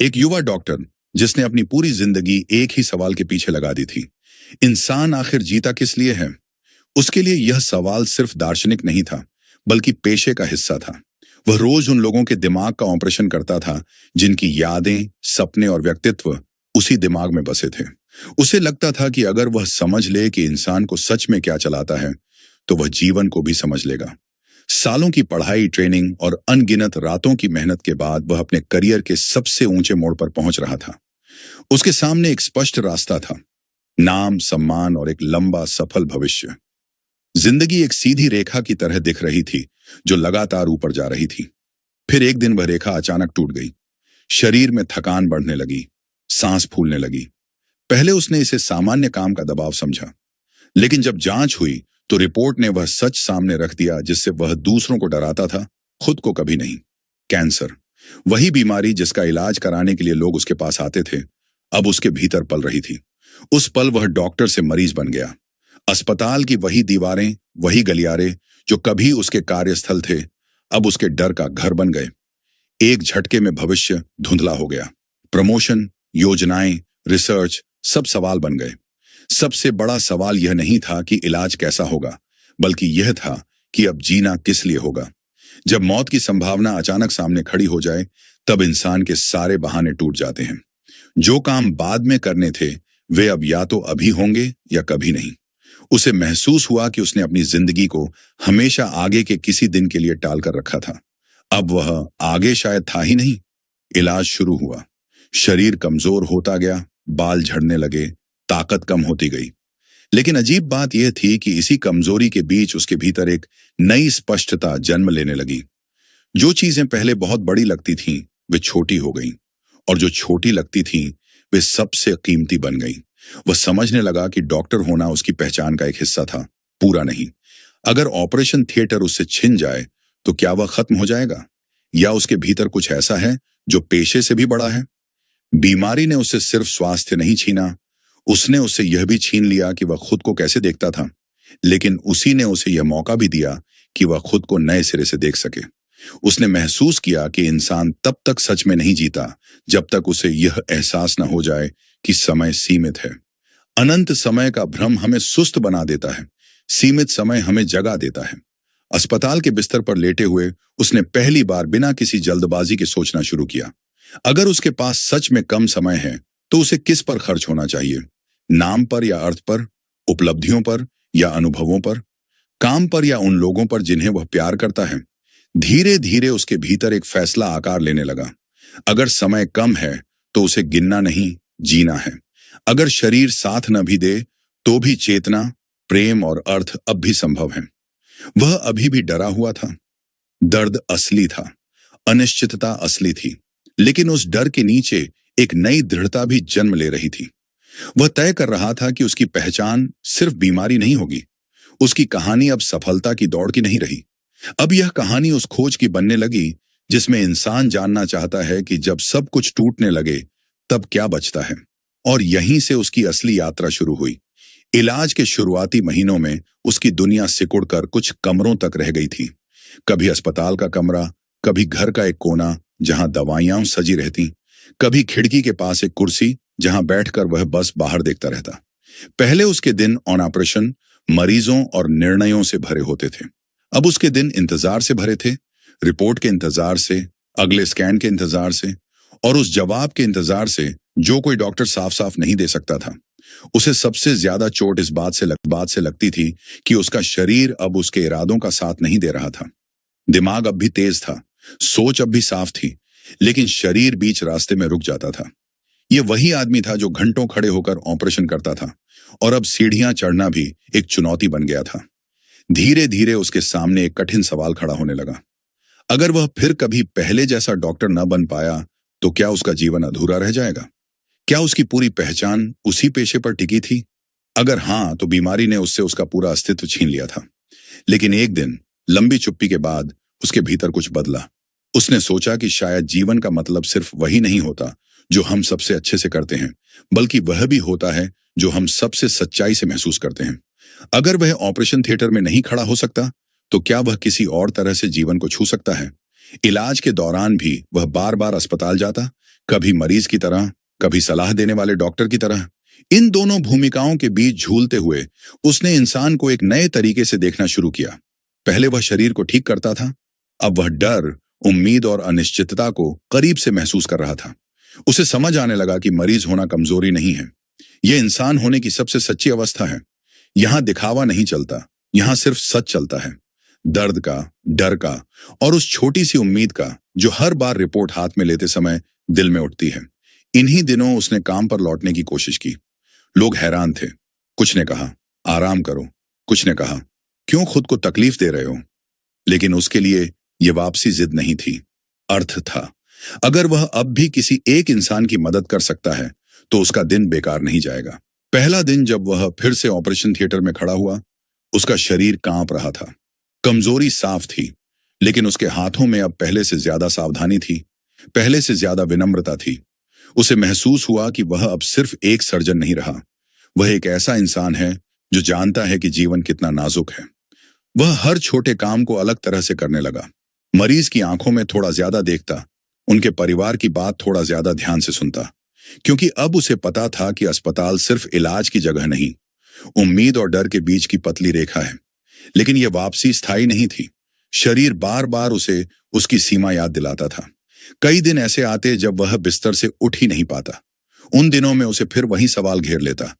एक युवा डॉक्टर जिसने अपनी पूरी जिंदगी एक ही सवाल के पीछे लगा दी थी, इंसान आखिर जीता किस लिए है। उसके लिए यह सवाल सिर्फ दार्शनिक नहीं था, बल्कि पेशे का हिस्सा था। वह रोज उन लोगों के दिमाग का ऑपरेशन करता था जिनकी यादें, सपने और व्यक्तित्व उसी दिमाग में बसे थे। उसे लगता था कि अगर वह समझ ले कि इंसान को सच में क्या चलाता है, तो वह जीवन को भी समझ लेगा। सालों की पढ़ाई, ट्रेनिंग और अनगिनत रातों की मेहनत के बाद वह अपने करियर के सबसे ऊंचे मोड़ पर पहुंच रहा था। उसके सामने एक स्पष्ट रास्ता था, नाम, सम्मान और एक लंबा सफल भविष्य। जिंदगी एक सीधी रेखा की तरह दिख रही थी जो लगातार ऊपर जा रही थी। फिर एक दिन वह रेखा अचानक टूट गई। शरीर में थकान बढ़ने लगी, सांस फूलने लगी। पहले उसने इसे सामान्य काम का दबाव समझा, लेकिन जब जांच हुई तो रिपोर्ट ने वह सच सामने रख दिया जिससे वह दूसरों को डराता था, खुद को कभी नहीं। कैंसर, वही बीमारी जिसका इलाज कराने के लिए लोग उसके पास आते थे, अब उसके भीतर पल रही थी। उस पल वह डॉक्टर से मरीज बन गया। अस्पताल की वही दीवारें, वही गलियारे जो कभी उसके कार्यस्थल थे, अब उसके डर का घर बन गए। एक झटके में भविष्य धुंधला हो गया। प्रमोशन, योजनाएं, रिसर्च सब सवाल बन गए। सबसे बड़ा सवाल यह नहीं था कि इलाज कैसा होगा, बल्कि यह था कि अब जीना किस लिए होगा। जब मौत की संभावना अचानक सामने खड़ी हो जाए, तब इंसान के सारे बहाने टूट जाते हैं। जो काम बाद में करने थे, वे अब या तो अभी होंगे या कभी नहीं। उसे महसूस हुआ कि उसने अपनी जिंदगी को हमेशा आगे के किसी दिन के लिए टाल कर रखा था। अब वह आगे शायद था ही नहीं। इलाज शुरू हुआ। शरीर कमजोर होता गया, बाल झड़ने लगे, ताकत कम होती गई। लेकिन अजीब बात यह थी कि इसी कमजोरी के बीच उसके भीतर एक नई स्पष्टता जन्म लेने लगी। जो चीजें पहले बहुत बड़ी लगती थीं, वे छोटी हो गईं, और जो छोटी लगती थीं, वे सबसे कीमती बन गईं। वह समझने लगा कि डॉक्टर होना उसकी पहचान का एक हिस्सा था, पूरा नहीं। अगर ऑपरेशन थिएटर उससे छिन जाए, तो क्या वह खत्म हो जाएगा, या उसके भीतर कुछ ऐसा है जो पेशे से भी बड़ा है? बीमारी ने उससे सिर्फ स्वास्थ्य नहीं छीना, उसने उससे यह भी छीन लिया कि वह खुद को कैसे देखता था। लेकिन उसी ने उसे यह मौका भी दिया कि वह खुद को नए सिरे से देख सके। उसने महसूस किया कि इंसान तब तक सच में नहीं जीता जब तक उसे यह एहसास न हो जाए कि समय सीमित है। अनंत समय का भ्रम हमें सुस्त बना देता है, सीमित समय हमें जगा देता है। अस्पताल के बिस्तर पर लेटे हुए उसने पहली बार बिना किसी जल्दबाजी के सोचना शुरू किया। अगर उसके पास सच में कम समय है, तो उसे किस पर खर्च होना चाहिए? नाम पर या अर्थ पर? उपलब्धियों पर या अनुभवों पर? काम पर या उन लोगों पर जिन्हें वह प्यार करता है? धीरे धीरे उसके भीतर एक फैसला आकार लेने लगा। अगर समय कम है, तो उसे गिनना नहीं, जीना है। अगर शरीर साथ न भी दे, तो भी चेतना, प्रेम और अर्थ अब भी संभव है। वह अभी भी डरा हुआ था। दर्द असली था, अनिश्चितता असली थी, लेकिन उस डर के नीचे एक नई दृढ़ता भी जन्म ले रही थी। वह तय कर रहा था कि उसकी पहचान सिर्फ बीमारी नहीं होगी। उसकी कहानी अब सफलता की दौड़ की नहीं रही। अब यह कहानी उस खोज की बनने लगी जिसमें इंसान जानना चाहता है कि जब सब कुछ टूटने लगे, तब क्या बचता है। और यहीं से उसकी असली यात्रा शुरू हुई। इलाज के शुरुआती महीनों में उसकी दुनिया सिकुड़कर कुछ कमरों तक रह गई थी। कभी अस्पताल का कमरा, कभी घर का एक कोना जहां दवाइयां सजी रहती, कभी खिड़की के पास एक कुर्सी जहां बैठकर वह बस बाहर देखता रहता। पहले उसके दिन ऑन ऑपरेशन, मरीजों और निर्णयों से भरे होते थे। अब उसके दिन इंतजार से भरे थे, रिपोर्ट के इंतजार से, अगले स्कैन के इंतजार से, और उस जवाब के इंतजार से जो कोई डॉक्टर साफ साफ नहीं दे सकता था। उसे सबसे ज्यादा चोट इस बात से लगती थी कि उसका शरीर अब उसके इरादों का साथ नहीं दे रहा था। दिमाग अब भी तेज था, सोच अब भी साफ थी, लेकिन शरीर बीच रास्ते में रुक जाता था। यह वही आदमी था जो घंटों खड़े होकर ऑपरेशन करता था, और अब सीढ़ियां चढ़ना भी एक चुनौती बन गया था। धीरे धीरे उसके सामने एक कठिन सवाल खड़ा होने लगा। अगर वह फिर कभी पहले जैसा डॉक्टर न बन पाया, तो क्या उसका जीवन अधूरा रह जाएगा? क्या उसकी पूरी पहचान उसी पेशे पर टिकी थी? अगर हां, तो बीमारी ने उससे उसका पूरा अस्तित्व छीन लिया था। लेकिन एक दिन लंबी चुप्पी के बाद उसके भीतर कुछ बदला। उसने सोचा कि शायद जीवन का मतलब सिर्फ वही नहीं होता जो हम सबसे अच्छे से करते हैं, बल्कि वह भी होता है जो हम सबसे सच्चाई से महसूस करते हैं। अगर वह ऑपरेशन थिएटर में नहीं खड़ा हो सकता, तो क्या वह किसी और तरह से जीवन को छू सकता है? इलाज के दौरान भी वह बार बार अस्पताल जाता, कभी मरीज की तरह, कभी सलाह देने वाले डॉक्टर की तरह। इन दोनों भूमिकाओं के बीच झूलते हुए उसने इंसान को एक नए तरीके से देखना शुरू किया। पहले वह शरीर को ठीक करता था, अब वह डर, उम्मीद और अनिश्चितता को करीब से महसूस कर रहा था। उसे समझ आने लगा कि मरीज होना कमजोरी नहीं है, यह इंसान होने की सबसे सच्ची अवस्था है। यहां दिखावा नहीं चलता, यहां सिर्फ सच चलता है, दर्द का, डर का और उस छोटी सी उम्मीद का जो हर बार रिपोर्ट हाथ में लेते समय दिल में उठती है। इन्हीं दिनों उसने काम पर लौटने की कोशिश की। लोग हैरान थे। कुछ ने कहा, आराम करो। कुछ ने कहा, क्यों खुद को तकलीफ दे रहे हो? लेकिन उसके लिए यह वापसी जिद नहीं थी, अर्थ था। अगर वह अब भी किसी एक इंसान की मदद कर सकता है तो उसका दिन बेकार नहीं जाएगा। पहला दिन जब वह फिर से ऑपरेशन थिएटर में खड़ा हुआ, उसका शरीर कांप रहा था। कमजोरी साफ थी, लेकिन उसके हाथों में अब पहले से ज्यादा सावधानी थी, पहले से ज्यादा विनम्रता थी। उसे महसूस हुआ कि वह अब सिर्फ एक सर्जन नहीं रहा, वह एक ऐसा इंसान है जो जानता है कि जीवन कितना नाजुक है। वह हर छोटे काम को अलग तरह से करने लगा। मरीज की आंखों में थोड़ा ज्यादा देखता, उनके परिवार की बात थोड़ा ज्यादा ध्यान से सुनता, क्योंकि अब उसे पता था कि अस्पताल सिर्फ इलाज की जगह नहीं, उम्मीद और डर के बीच की पतली रेखा है। लेकिन यह वापसी स्थायी नहीं थी। शरीर बार बार उसे उसकी सीमा याद दिलाता था। कई दिन ऐसे आते जब वह बिस्तर से उठ ही नहीं पाता। उन दिनों में उसे फिर वही सवाल घेर लेता,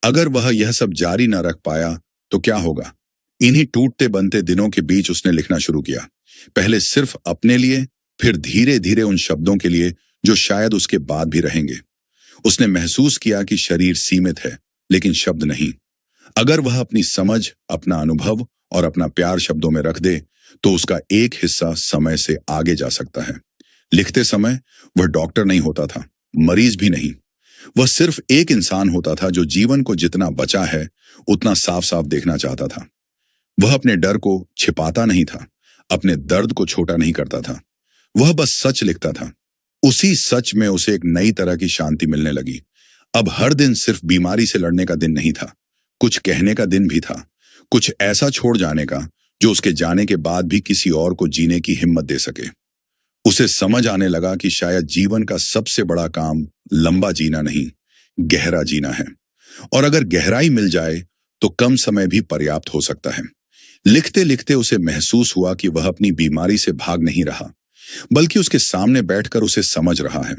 अगर वह यह सब जारी न रख पाया तो क्या होगा? इन्हीं टूटते बनते दिनों के बीच उसने लिखना शुरू किया, पहले सिर्फ अपने लिए, फिर धीरे धीरे उन शब्दों के लिए जो शायद उसके बाद भी रहेंगे। उसने महसूस किया कि शरीर सीमित है, लेकिन शब्द नहीं। अगर वह अपनी समझ, अपना अनुभव और अपना प्यार शब्दों में रख दे तो उसका एक हिस्सा समय से आगे जा सकता है। लिखते समय वह डॉक्टर नहीं होता था, मरीज भी नहीं। वह सिर्फ एक इंसान होता था जो जीवन को जितना बचा है उतना साफ साफ देखना चाहता था। वह अपने डर को छिपाता नहीं था, अपने दर्द को छोटा नहीं करता था। वह बस सच लिखता था। उसी सच में उसे एक नई तरह की शांति मिलने लगी। अब हर दिन सिर्फ बीमारी से लड़ने का दिन नहीं था, कुछ कहने का दिन भी था, कुछ ऐसा छोड़ जाने का जो उसके जाने के बाद भी किसी और को जीने की हिम्मत दे सके। उसे समझ आने लगा कि शायद जीवन का सबसे बड़ा काम लंबा जीना नहीं, गहरा जीना है। और अगर गहराई मिल जाए तो कम समय भी पर्याप्त हो सकता है। लिखते लिखते उसे महसूस हुआ कि वह अपनी बीमारी से भाग नहीं रहा, बल्कि उसके सामने बैठकर उसे समझ रहा है।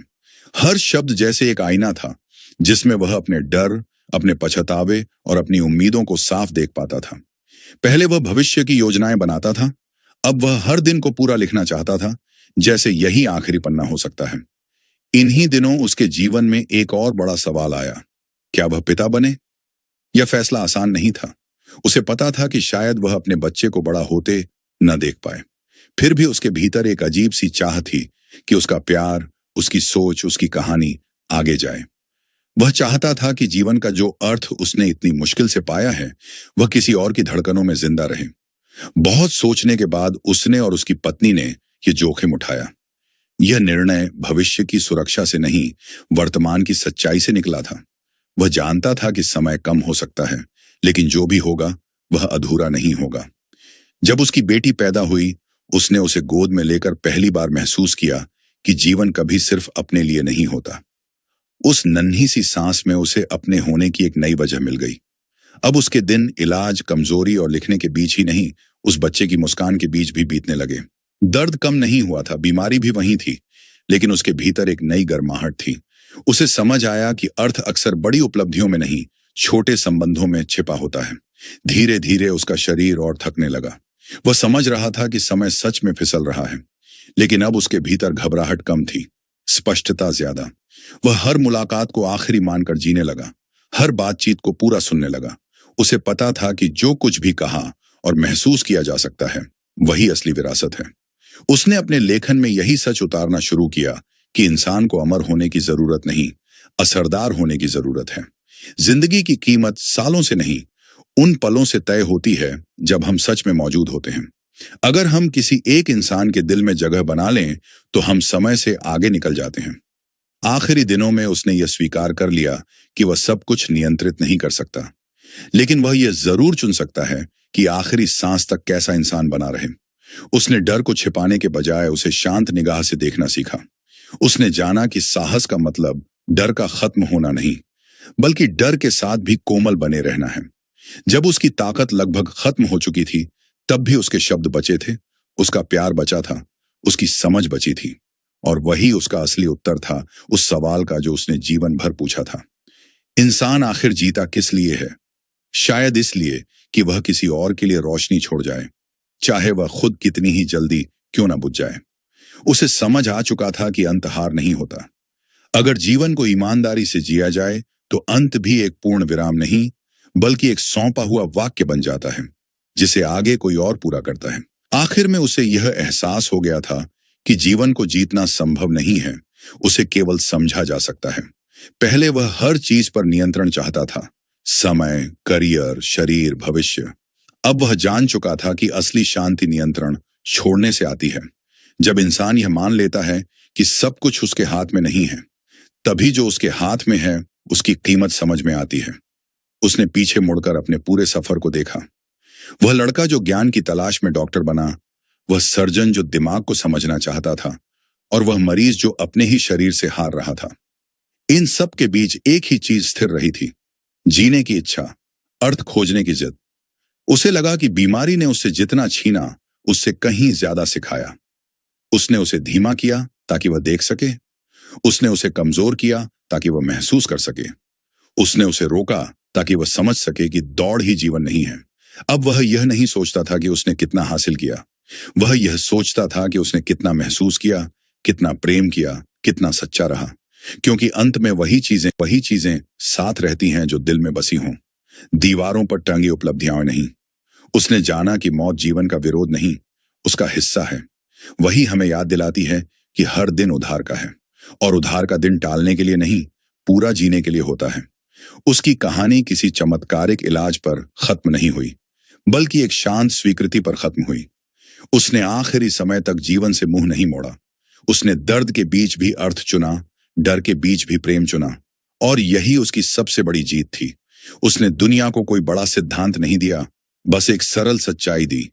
हर शब्द जैसे एक आईना था जिसमें वह अपने डर, अपने पछतावे और अपनी उम्मीदों को साफ देख पाता था। पहले वह भविष्य की योजनाएं बनाता था, अब वह हर दिन को पूरा लिखना चाहता था जैसे यही आखिरी पन्ना हो सकता है। इन्हीं दिनों उसके जीवन में एक और बड़ा सवाल आया, क्या वह पिता बने? यह फैसला आसान नहीं था। उसे पता था कि शायद वह अपने बच्चे को बड़ा होते न देख पाए। फिर भी उसके भीतर एक अजीब सी चाह थी कि उसका प्यार, उसकी सोच, उसकी कहानी आगे जाए। वह चाहता था कि जीवन का जो अर्थ उसने इतनी मुश्किल से पाया है वह किसी और की धड़कनों में जिंदा रहे। बहुत सोचने के बाद उसने और उसकी पत्नी ने यह जोखिम उठाया। यह निर्णय भविष्य की सुरक्षा से नहीं, वर्तमान की सच्चाई से निकला था। वह जानता था कि समय कम हो सकता है, लेकिन जो भी होगा वह अधूरा नहीं होगा। जब उसकी बेटी पैदा हुई, उसने उसे गोद में लेकर पहली बार महसूस किया कि जीवन कभी सिर्फ अपने लिए नहीं होता। उस नन्ही सी सांस में उसे अपने होने की एक नई वजह मिल गई। अब उसके दिन इलाज, कमजोरी और लिखने के बीच ही नहीं, उस बच्चे की मुस्कान के बीच भी बीतने लगे। दर्द कम नहीं हुआ था, बीमारी भी वहीं थी, लेकिन उसके भीतर एक नई गर्माहट थी। उसे समझ आया कि अर्थ अक्सर बड़ी उपलब्धियों में नहीं, छोटे संबंधों में छिपा होता है। धीरे धीरे उसका शरीर और थकने लगा। वह समझ रहा था कि समय सच में फिसल रहा है, लेकिन अब उसके भीतर घबराहट कम थी, स्पष्टता ज्यादा। वह हर मुलाकात को आखिरी मानकर जीने लगा, हर बातचीत को पूरा सुनने लगा। उसे पता था कि जो कुछ भी कहा और महसूस किया जा सकता है वही असली विरासत है। उसने अपने लेखन में यही सच उतारना शुरू किया कि इंसान को अमर होने की जरूरत नहीं, असरदार होने की जरूरत है। जिंदगी की कीमत सालों से नहीं, उन पलों से तय होती है जब हम सच में मौजूद होते हैं। अगर हम किसी एक इंसान के दिल में जगह बना लें तो हम समय से आगे निकल जाते हैं। आखिरी दिनों में उसने यह स्वीकार कर लिया कि वह सब कुछ नियंत्रित नहीं कर सकता, लेकिन वह यह जरूर चुन सकता है कि आखिरी सांस तक कैसा इंसान बना रहे। उसने डर को छिपाने के बजाय उसे शांत निगाह से देखना सीखा। उसने जाना कि साहस का मतलब डर का खत्म होना नहीं, बल्कि डर के साथ भी कोमल बने रहना है। जब उसकी ताकत लगभग खत्म हो चुकी थी, तब भी उसके शब्द बचे थे, उसका प्यार बचा था, उसकी समझ बची थी। और वही उसका असली उत्तर था उस सवाल का जो उसने जीवन भर पूछा था। इंसान आखिर जीता किस लिए है? शायद इसलिए कि वह किसी और के लिए रोशनी छोड़ जाए, चाहे वह खुद कितनी ही जल्दी क्यों ना बुझ जाए। उसे समझ आ चुका था कि अंत हार नहीं होता। अगर जीवन को ईमानदारी से जिया जाए तो अंत भी एक पूर्ण विराम नहीं, बल्कि एक सौंपा हुआ वाक्य बन जाता है जिसे आगे कोई और पूरा करता है। आखिर में उसे यह एहसास हो गया था कि जीवन को जीतना संभव नहीं है, उसे केवल समझा जा सकता है। पहले वह हर चीज पर नियंत्रण चाहता था, समय, करियर, शरीर, भविष्य। अब वह जान चुका था कि असली शांति नियंत्रण छोड़ने से आती है। जब इंसान यह मान लेता है कि सब कुछ उसके हाथ में नहीं है, तभी जो उसके हाथ में है उसकी कीमत समझ में आती है। उसने पीछे मुड़कर अपने पूरे सफर को देखा। वह लड़का जो ज्ञान की तलाश में डॉक्टर बना, वह सर्जन जो दिमाग को समझना चाहता था, और वह मरीज जो अपने ही शरीर से हार रहा था। इन सब के बीच एक ही चीज स्थिर रही थी, जीने की इच्छा, अर्थ खोजने की जिद। उसे लगा कि बीमारी ने उससे जितना छीना, उससे कहीं ज्यादा सिखाया। उसने उसे धीमा किया ताकि वह देख सके, उसने उसे कमजोर किया ताकि वह महसूस कर सके, उसने उसे रोका ताकि वह समझ सके कि दौड़ ही जीवन नहीं है। अब वह यह नहीं सोचता था कि उसने कितना हासिल किया, वह यह सोचता था कि उसने कितना महसूस किया, कितना प्रेम किया, कितना सच्चा रहा। क्योंकि अंत में वही चीजें साथ रहती हैं जो दिल में बसी हों, दीवारों पर टंगी उपलब्धियां नहीं। उसने जाना कि मौत जीवन का विरोध नहीं, उसका हिस्सा है। वही हमें याद दिलाती है कि हर दिन उधार का है, और उधार का दिन टालने के लिए नहीं, पूरा जीने के लिए होता है। उसकी कहानी किसी चमत्कारिक इलाज पर खत्म नहीं हुई, बल्कि एक शांत स्वीकृति पर खत्म हुई। उसने आखिरी समय तक जीवन से मुंह नहीं मोड़ा। उसने दर्द के बीच भी अर्थ चुना, डर के बीच भी प्रेम चुना, और यही उसकी सबसे बड़ी जीत थी। उसने दुनिया को कोई बड़ा सिद्धांत नहीं दिया, बस एक सरल सच्चाई दी।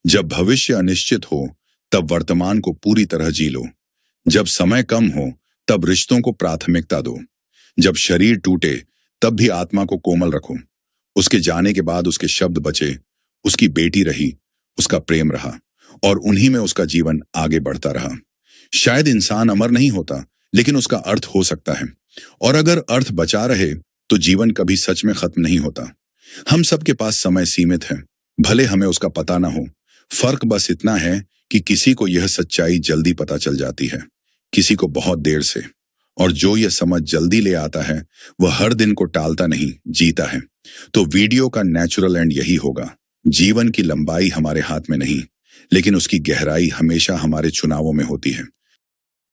जब भविष्य अनिश्चित हो, तब वर्तमान को पूरी तरह जी लो। जब समय कम हो, तब रिश्तों को प्राथमिकता दो। जब शरीर टूटे, तब भी आत्मा को कोमल रखो। उसके जाने के बाद उसके शब्द बचे, उसकी बेटी रही, उसका प्रेम रहा, और उन्हीं में उसका जीवन आगे बढ़ता रहा। शायद इंसान अमर नहीं होता, लेकिन उसका अर्थ हो सकता है। और अगर अर्थ बचा रहे, तो जीवन कभी सच में खत्म नहीं होता। हम सबके पास समय सीमित है, भले हमें उसका पता ना हो। फर्क बस इतना है कि किसी को यह सच्चाई जल्दी पता चल जाती है, किसी को बहुत देर से। और जो यह समझ जल्दी ले आता है, वह हर दिन को टालता नहीं, जीता है। तो वीडियो का नेचुरल एंड यही होगा। जीवन की लंबाई हमारे हाथ में नहीं, लेकिन उसकी गहराई हमेशा हमारे चुनावों में होती है।